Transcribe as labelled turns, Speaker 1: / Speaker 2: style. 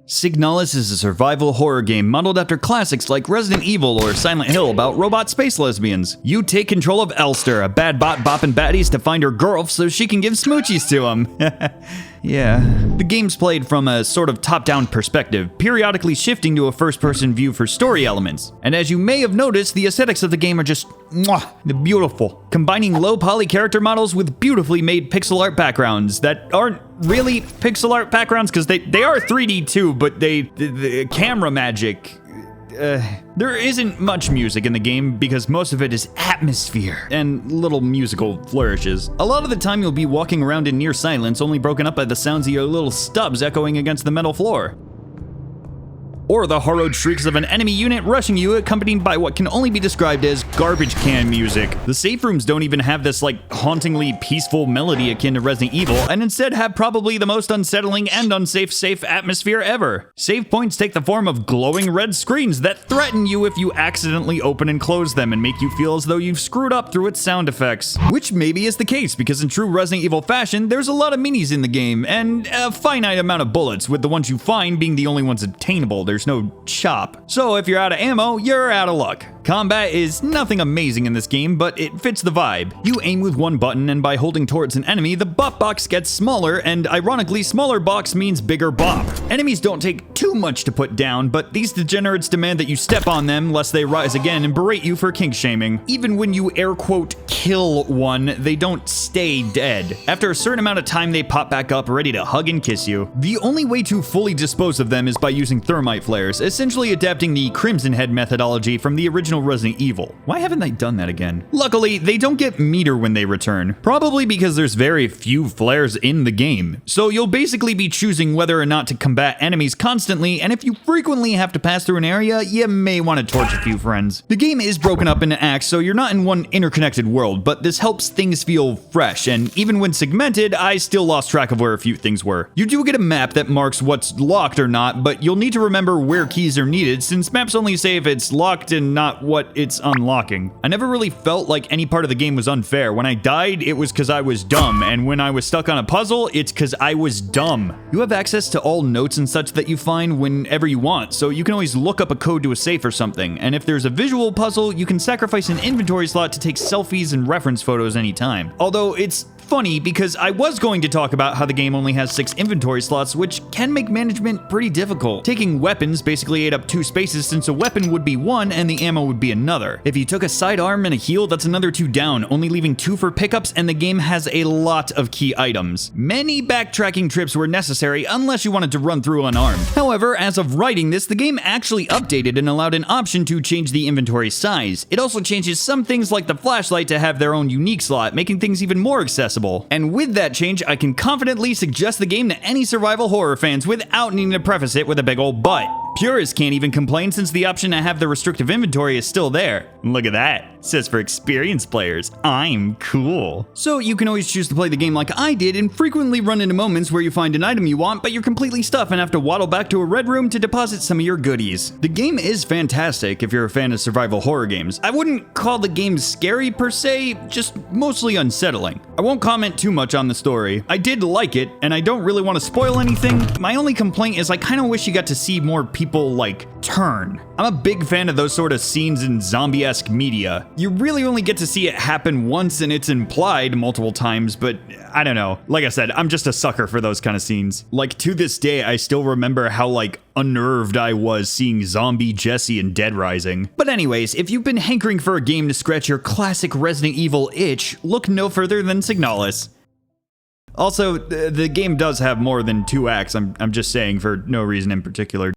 Speaker 1: SIGNALIS is a survival horror game modeled after classics like Resident Evil or Silent Hill about robot space lesbians. You take control of Elster, a bad bot bopping baddies to find her girl so she can give smoochies to him. Yeah. The game's played from a sort of top-down perspective, periodically shifting to a first-person view for story elements. And as you may have noticed, the aesthetics of the game are just they're beautiful, combining low-poly character models with beautifully made pixel art backgrounds that aren't really pixel art backgrounds because they are 3D too, but the camera magic. There isn't much music in the game because most of it is atmosphere and little musical flourishes. A lot of the time you'll be walking around in near silence, only broken up by the sounds of your little stubs echoing against the metal floor. Or the harrowed shrieks of an enemy unit rushing you, accompanied by what can only be described as garbage can music. The safe rooms don't even have this hauntingly peaceful melody akin to Resident Evil, and instead have probably the most unsettling and unsafe safe atmosphere ever. Save points take the form of glowing red screens that threaten you if you accidentally open and close them and make you feel as though you've screwed up through its sound effects. Which maybe is the case, because in true Resident Evil fashion, there's a lot of minis in the game, and a finite amount of bullets, with the ones you find being the only ones attainable. There's no chop. So if you're out of ammo, you're out of luck. Combat is nothing amazing in this game, but it fits the vibe. You aim with one button, and by holding towards an enemy, the bop box gets smaller, and ironically, smaller box means bigger bop. Enemies don't take too much to put down, but these degenerates demand that you step on them lest they rise again and berate you for kink shaming. Even when you air quote kill one, they don't stay dead. After a certain amount of time, they pop back up ready to hug and kiss you. The only way to fully dispose of them is by using thermite flares, essentially adapting the Crimson Head methodology from the original Resident Evil. Why haven't they done that again? Luckily, they don't get meter when they return, probably because there's very few flares in the game. So you'll basically be choosing whether or not to combat enemies constantly, and if you frequently have to pass through an area, you may want to torch a few friends. The game is broken up into acts, so you're not in one interconnected world, but this helps things feel fresh, and even when segmented, I still lost track of where a few things were. You do get a map that marks what's locked or not, but you'll need to remember where keys are needed, since maps only say if it's locked and not what it's unlocking. I never really felt like any part of the game was unfair. When I died, it was because I was dumb, and when I was stuck on a puzzle, it's because I was dumb. You have access to all notes and such that you find whenever you want, so you can always look up a code to a safe or something, and if there's a visual puzzle, you can sacrifice an inventory slot to take selfies and reference photos anytime. Although it's funny because I was going to talk about how the game only has 6 inventory slots, which can make management pretty difficult. Taking weapons basically ate up 2 spaces since a weapon would be 1 and the ammo would be another. If you took a sidearm and a heal, that's another 2 down, only leaving 2 for pickups, and the game has a lot of key items. Many backtracking trips were necessary unless you wanted to run through unarmed. However, as of writing this, the game actually updated and allowed an option to change the inventory size. It also changes some things like the flashlight to have their own unique slot, making things even more accessible. And with that change, I can confidently suggest the game to any survival horror fans without needing to preface it with a big old butt. Purists can't even complain since the option to have the restrictive inventory is still there. Look at that. It says for experienced players. I'm cool. So you can always choose to play the game like I did and frequently run into moments where you find an item you want, but you're completely stuffed and have to waddle back to a red room to deposit some of your goodies. The game is fantastic if you're a fan of survival horror games. I wouldn't call the game scary per se, just mostly unsettling. I won't comment too much on the story. I did like it, and I don't really want to spoil anything. My only complaint is I kind of wish you got to see more people turn. I'm a big fan of those sort of scenes in zombie-esque media. You really only get to see it happen once and it's implied multiple times, but I don't know. Like I said, I'm just a sucker for those kind of scenes. To this day, I still remember how unnerved I was seeing Zombie Jesse in Dead Rising. But anyways, if you've been hankering for a game to scratch your classic Resident Evil itch, look no further than SIGNALIS. Also, the game does have more than 2 acts, I'm just saying, for no reason in particular.